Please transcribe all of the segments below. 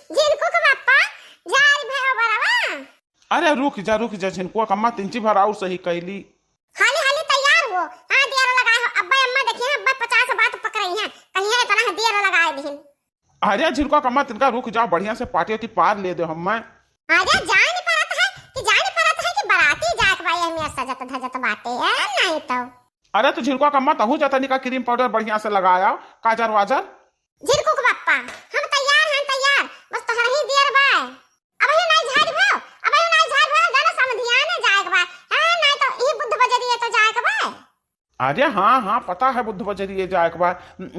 जिनको के बापा जारी भयो बरावा। अरे रुक जा झिनकुआ कम्मा तिंची भर और सही कैली। हाली हाली तैयार हो। हां देर लगाए हो अब्बा अम्मा देखिए अब्बा 50 बात पकड़ई हैं कहीं है इतना देर लगाए दिन। अरे झिनकुआ कम्मा तिनका रुक जाओ बढ़िया से पार्टी होती पार ले दो हम मैं। अरे जान नहीं परत है कि बाराती जात भाई में सजत धजत बाटे है नहीं तो। अरे तो झिनकुआ कम्मा तहू जाता निका क्रीम पाउडर बढ़िया से लगाया काजर वाजर। झिनकू के बापा हम तैयार हैं तैयार बस तोहरा ही देर बा। अब ही नहीं झाड़ भो जाना समधियाने जाए के बा हां नहीं तो ई बुद्ध बजरिए तो जाए के बा। अरे हाँ पता है बुद्ध बजरिए जाए के बाद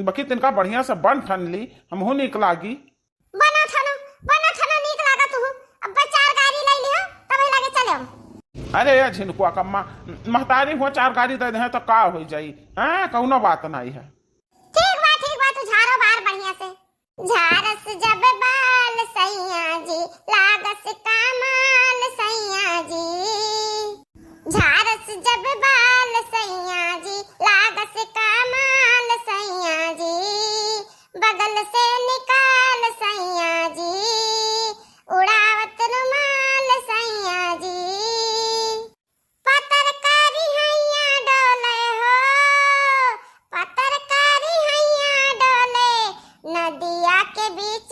बाकी तिनका बढ़िया से बन ठन ली हमहू निक लागी। बना थनो नीक लागत हूं अब 4 गाड़ी ले लियो तब ही लागे चलो। अरे यार झिनकुआ कम्मा महतारी हो 4 गाड़ी दे दे तो का हो जाई हां कौनो बात नहीं है। ठीक बा तू झाड़ो बाहर बढ़िया से। झारस जब बाल सैया जी लागस कमाल सैया जी। झारस जब बाल सैया जी लागस कमाल सैया जी। बगल से निकाल सैया जी उड़ावत रुमाल सैया जी। पत्रकारी हैया डोले हो पत्रकारी हैया डोले नदिया के बीच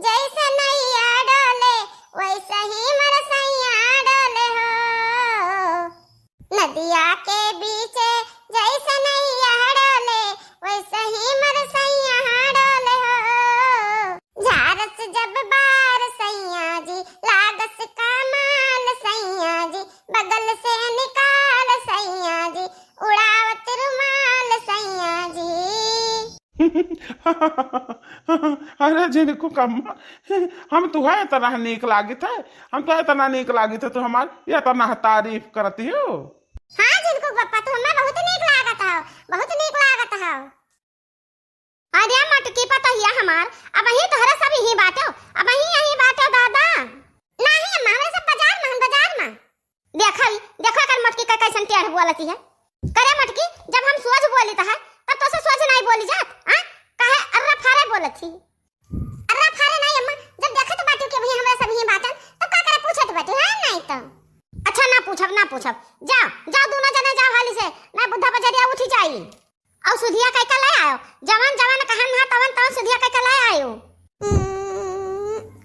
जैसे नैया डोले वैसे ही मरसैया डोले हो। नदिया के बीच जैसे नैया डोले वैसे ही मरसैया डोले हो। झारस जब बार सैया जी लागस कमाल सैया जी। बगल से निकाल सैया जी उड़ावत रुमाल सैया जी। अरे झिनकू कम्मा हम तुहे इतना नीक लागित है तो हमार ये इतना तारीफ करती हो। हाँ जिनको पप्पा तो हमें बहुत नीक लागत हो। अरे मटकी पता हिया हमार अब ही तोहरा सब ही बाटो अब यही बाटो दादा नहीं अम्मा हमें सब बाजार में देखो कर मटकी का कैसन टेढ़ बोलती है। करे मटकी जब हम सोच बोली तो है तब तो से सोच नहीं बोली जात हां काहे अर्रा फारे बोलती। अर्रा फारे नहीं अम्मा जब देखत बाटो के भई हमरा सब ही बाटन तब का करे पूछत बाटो है नहीं तो। अच्छा ना पूछब जाओ दोनों जने जाओ हाली से मैं बुद्धा बजरिया उठी जाई और सुधिया कह के ले आयो। जवान कहन ना तवन सुधिया कह के ले आयो।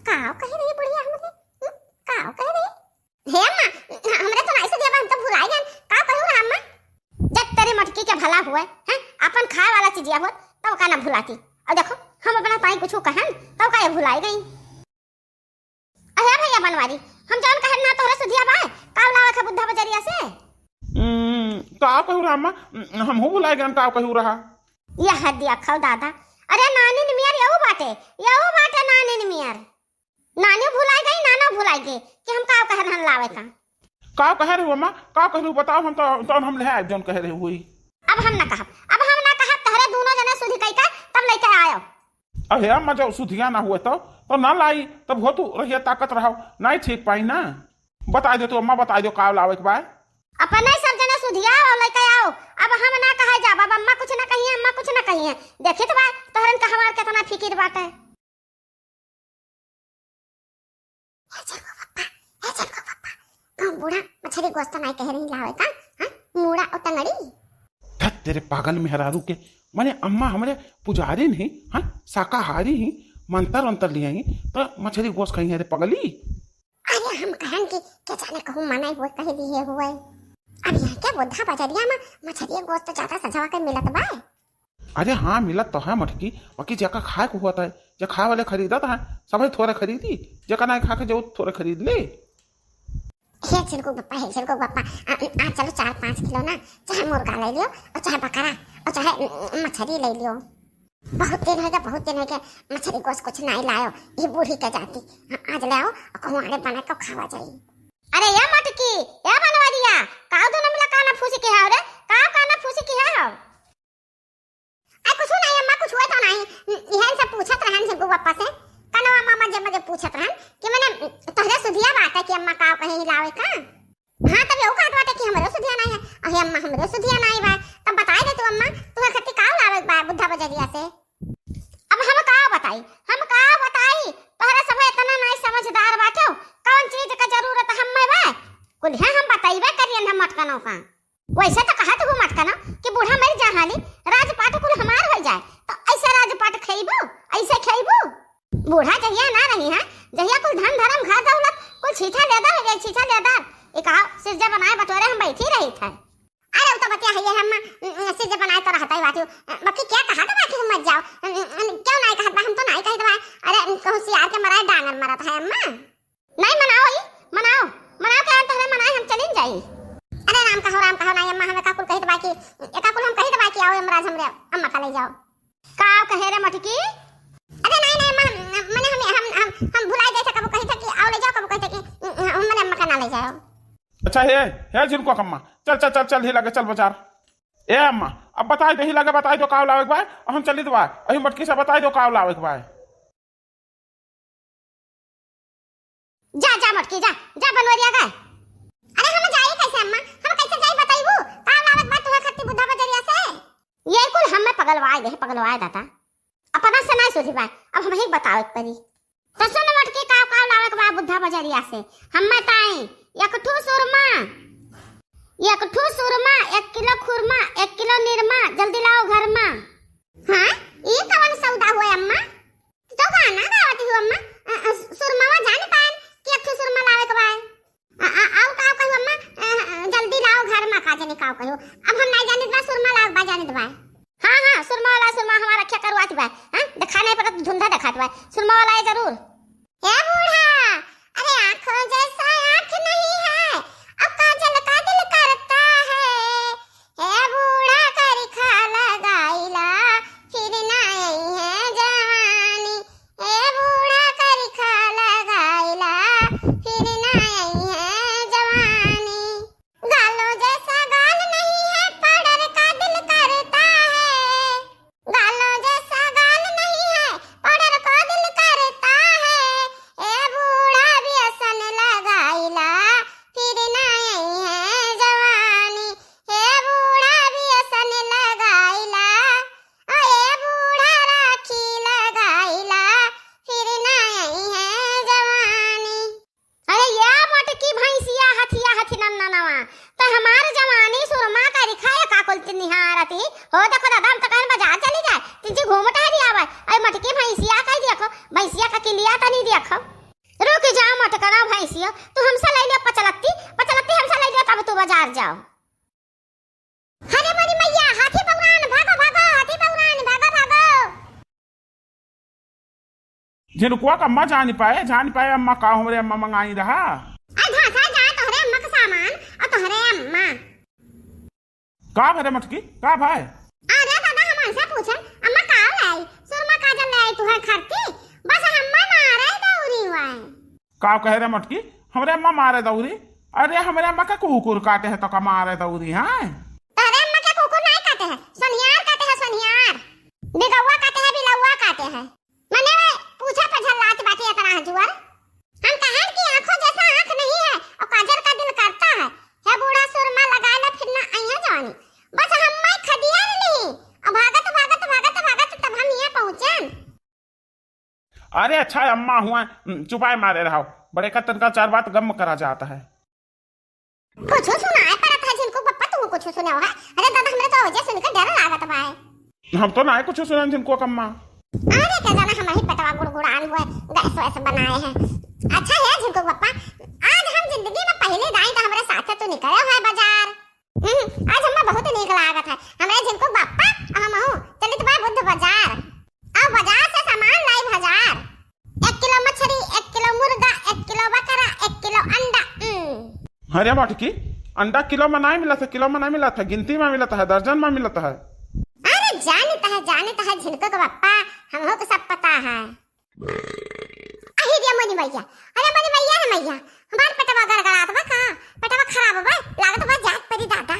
काओ कह रही बुढ़िया हमरे काओ कह रही हे अम्मा हमरे तो नहीं सुधिया हम तो भुलाई गन का कहू रे अम्मा। जब तेरे मटकी के भला हुए हैं अपन खाए वाला चीज हो तब का ना भुलाती और देखो हम अपना ताई कुछ कहन तब का ये भुलाई गई। अरे भैया बनवारी हम जान कहन ना तोहरा सुधिया बा का लावा का बुद्धा बजरिया से का कहू रहा अम्मा हमहू बुलाए गन का कहू रहा। यह दिया खाओ दादा। अरे नानी निमियर यहू बाटे नानी निमियर नानी भुलाई गई नाना भुलाई गई कि हम का कह रहन लावे का कह रहे हो अम्मा का कह रहे हो बताओ हम तो हम ले आए जौन कह रहे हुई। अब हम ना कहब तहरे दोनों जने सुधी कह के तब लेके आयो। अरे अम्मा जब सुधिया ना हुए तो ना लाई तब हो तू रहिए ताकत रहो नहीं ठीक पाई ना। बता दो तो अम्मा बता दो का लावे के बाद अपने सब जने सुधिया और लेके आओ। अब हम ना कहे जा बाबा अम्मा कुछ ना कहिए देखे तो बा तोहरन का हमार कितना फिकिर बाटे। बूढ़ा मछली गोश्त नहीं कह रही लावे का हां मूड़ा और टंगड़ी तेरे पागल मेहरारू के माने अम्मा हमरे पुजारी नहीं हाँ शाकाहारी ही मंतर लिए ही तो मछली गोश्त कहीं है पगली। अरे हम कहन कि क्या जाने कहूं मनाई वो कह दिए हुए अब यहाँ क्या बुद्धा बजरिया में मछली गोश्त तो ज्यादा सजवा के मिलत बा। अरे हाँ मिलत तो है मटकी बाकी जका खाए को होता है जो खाए वाले खरीदत है सब थोड़ा खरीदी जका नहीं खा के जो थोड़ा खरीद ले। हे छिलको पप्पा आ चलो 4-5 किलो ना चाहे मुर्गा ले लियो और चाहे बकरा और चाहे मछली ले लियो। बहुत दिन हो गया मछली गोश्त कुछ नहीं लायो ये बूढ़ी के जाती आज ले आओ और कहूं आड़े बना के खावा जाई। अरे या मटकी या बनवा दिया काऊ दोनों मिला काना फूसी के है रे काना फूसी के है। आ कुछ नहीं अम्मा कुछ हुआ तो नहीं यहन से पूछत रहन से पापा से कनवा मामा जब मुझे पूछत रहन कि मैंने तोहरे सुधिया बात है कि अम्मा का कहीं लावे का हां तब यो काट बाटे कि हमरो सुधिया नहीं है। अहे अम्मा हमरो सुधिया नहीं बा तब बताई दे तू अम्मा तू खत्ती का लावे बा बुद्धा बजरिया से। अब हम का बताई तोहरा सब मटका नौका। वैसे तो कहत हूँ मटका ना कि बूढ़ा मर जा हाली राजपाट कुल हमार हो जाए तो ऐसा राजपाट खइबो ऐसे खइबो। बूढ़ा जहिया ना रही है जहिया कुल धन धर्म घर दौलत कुल छीछा लेदा हो गई छीछा लेदा एक सिरजा बनाए बटोरे हम बैठी रही थे। अरे वो तो बतिया है हम सिरजा बनाए तो रहता ही बात बाकी क्या कहा था बाकी मत जाओ क्यों नहीं कहत बा हम तो नहीं कहत बा। अरे होशियार के मराए डांगर मरत है अम्मा नहीं मनाओ ही मनाओ मनाओ के अंत हमें मनाए हम चलिन जाई। अरे राम कहो नहीं अम्मा हमें काकुल कहत बाकी एकाकुल हम कहत बाकी आओ हमराज हमरे अम्मा का ले जाओ का कहे रे मटकी। अरे नहीं अम्मा मने हम भुला जाए कब कही था कि आओ ले जाओ कब कही था कि हमरे अम्मा का ना ले जाओ। अच्छा है जिनको कम्मा चल चल चल चल ही लगे चल बाजार। ए अम्मा अब बताई दो ही लगे बताई दो काव लावे के भाई और हम चली दो अही मटकी से बताई दो काव लावे के भाई। जा मटकी जा बनवरिया गए। अरे हम जाई कैसे अम्मा हम कैसे जाई बताइबू काव लावत बा तुहा खत्ती बुद्धा बजरिया से। ये कुल हमें पगलवाए दाता अपना से नहीं सोची बा अब हम ही बताओ परी तो सुन मटकी काव लावे के बा बुद्धा बजरिया से हम ताई एक ठू सुरमा 1 किलो खुरमा 1 किलो निरमा जल्दी लाओ घर में। हाँ ये कौन सौदा हुआ अम्मा तो गाना गावती हो अम्मा सुरमा में जाने पाए कि एक ठू सुरमा लावे के बा आओ काव कहू अम्मा जल्दी लाओ घर में का जाने काव कहू अब हम नहीं जाने बा सुरमा लाओ बा जाने बा। हाँ सुरमा वाला सुरमा हमारा क्या करवाती बा हां दिखा नहीं पड़ा धुंधा दिखात बा सुरमा वाला है जरूर। ए बूढ़ा अरे आंखों जैसा आंख नहीं है अब काजल का दिल करता है। ए बूढ़ा करी खा लगाईला फिर ना आई है जवानी। ए बूढ़ा करी खा लगाईला फिर ना आई है जवानी। गालों जैसा गाल नहीं है पाउडर का दिल करता है। गालों जैसा गाल नहीं है पाउडर का दिल करता है। ए बूढ़ा भी असन लगाईला फिर ना आई है जवानी। ए बूढ़ा भी असन लगाईला ए बूढ़ा राखी लगाईला फिर ना आई है जवानी। अरे या मटकी भैंसिया हथी नन्नवा तो हमार जवानी सुरमा का रिखाया काकुल निहारती हो देखो दादा हम तो कहन बाजार चली जाए तिजी घूमटा ही आवे आई मटकी भैंसिया कह देखो भैंसिया का किलिया त नहीं देखो। रुक जा मटकना भैंसिया तू हमसे ले लियो पचलत्ती हमसे ले लियो तब तू बाजार जाओ। अरे मेरी मैया हाथी पौरान भागो हाथी पौरान भागो। जिनको कम्मा जान पाए अम्मा का हमरे अम्मा मंगाई रहा धासा जा तोहरे अम्मा का सामान और तोहरे अम्मा का भरे मटकी का भाई। अरे दादा हमसे पूछन अम्मा का लाई सुरमा काजल लाई तू है खरती बस अम्मा मारे दौरी हुआ है। का कह रहे मटकी हमरे अम्मा मारे दौरी। अरे हमरे अम्मा का कुकुर काटे है तो का मारे दौरी है। अरे अम्मा के कुकुर नहीं काटे हैं सोनियार काटे हैं सोनियार बिगौवा काटे हैं बिलौवा काटे हैं। मने पूछा पर झल्लात बाटी इतना जुआर हम कहन की आंखों जैसा आंख नहीं है और काजल का दिल करता है बूढ़ा सुरमा लगा ले फिर ना आई है जवानी। बस हम मैं खदिया नहीं अब भागत तब हम यहाँ पहुंचे। अरे अच्छा अम्मा हुआ चुपाए मारे रहो बड़े का तनका 4 बात गम करा जाता है। कुछ सुनाए पर था जिनको पप्पा तू कुछ सुना है। अरे दादा हमरे तो वजह सुनकर डर लागत भाई हम तो ना कुछ सुना जिनको कम्मा। अरे क्या जाना हम ही पटवा गुड़गुड़ान हुए गैस वैसे बनाए हैं। अच्छा है जिनको पप्पा आज हम जिंदगी में पहले दाई तो हमारे साथ तो निकले हुए बाजार। आज हमें बहुत नीक लागत है हमारे जिनको पप्पा हम हूं चलित बा बुद्ध बाजार अब बाजार से सामान लाई बाजार 1 किलो मछली 1 किलो मुर्गा 1 किलो बकरा 1 किलो अंडा। अरे मटकी अंडा किलो में नहीं मिला था किलो में नहीं मिला था गिनती में मिला था दर्जन में मिला था। अरे जानता है झिनको का पप्पा हमको तो सब पता है। अरे मनी भैया है मैया हमार पेटवा गड़गड़ात बा का पेटवा खराब बा लागत बा जात परी दादा।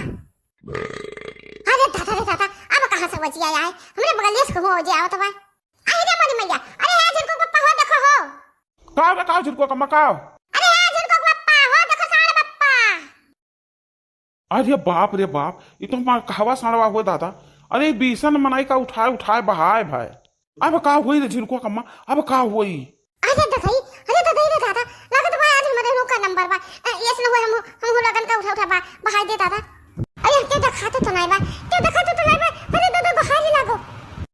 अरे दादा अब कहां से बचिया आए हमरे बगलिया से हो जाओ तो बा। अरे मनी मैया अरे है जिनको पप्पा हो देखो हो का जिनको कम्मा का। अरे है जिनको पप्पा हो देखो साले पप्पा। अरे रे बाप ये तो हमारा कहवा साड़वा हुआ दादा। अरे बीसन मनाई का उठाए बहाए भाई अब का हुई रे जिनको कम्मा अब का हुई। अरे दादा रे दादा लागत बा आज हमारे लोग नंबर बा ये सुनो हम लगन का उठा बा बहाई दे दादा अरे क्यों दिखाते तो नहीं बा क्यों दिखाते तो नहीं बा अरे दादा बहाई ही लागो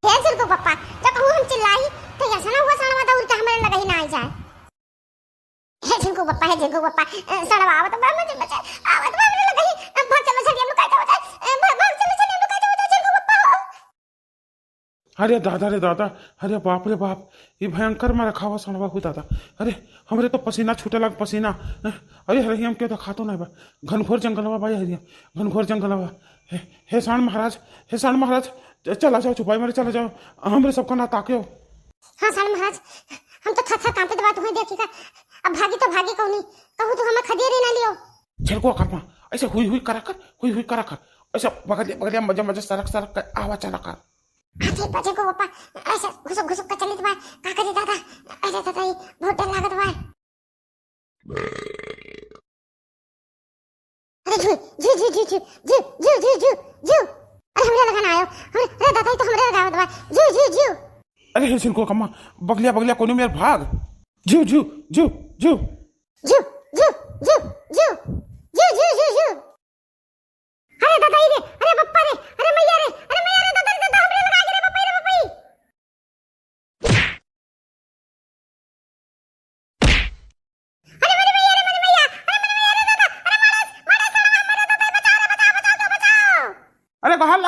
हे चल को पप्पा जब हम चिल्लाई तो ऐसा ना हुआ सड़वा दौड़ के हमारे लगा ही ना आ जाए हे चल को पप्पा सड़वा आवत बा मुझे बचा आवत बा मुझे लगा ही भाग चलो चल हम लोग का होता है भाग चलो चल हम लोग का होता है चल को पप्पा अरे दादा अरे बाप रे बाप ये भयंकर में रखा हुआ सड़वा हुआ दादा अरे हमरे तो पसीना छूटे लग पसीना अरे हरियम क्यों तो खातो नहीं बा घनघोर जंगलवा भाई हरियम घनघोर जंगलवा हे साण महाराज चला जाओ छुपाई मेरे चला जाओ हमरे सबका ना ताक्यो हाँ साण महाराज हम तो थर कांपे दबा तुम्हें देखिएगा अब भागी तो भागी कहूँ कहूँ तो हमें खदेरी ना लियो चल को करमा ऐसे हुई करा कर ऐसे बगलिया मजा सरक कर आवा चला कर ठीक बजे को पप्पा ऐसा घुसुक का चली तुम्हारे का करे दादा अरे दादा ये बहुत डर लागत बा अरे जू अरे हमरे लगाना आयो अरे दादा ये तो हमरे लगावत बा जू अरे हे को कम्मा बगलिया कोने में भाग जू अरे दादा ये अरे पप्पा रे अरे मैया रे दादा हमरे लगा के रे पप्पा रे पप्पा अरे मैया अरे दादा अरे मारा दादा बचाओ अरे गहल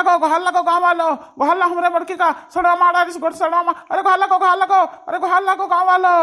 लगो गांव वालो गहल हमरे बड़की का सड़ा मारा इस गोट सड़ा अरे गहल लगो गांव वालो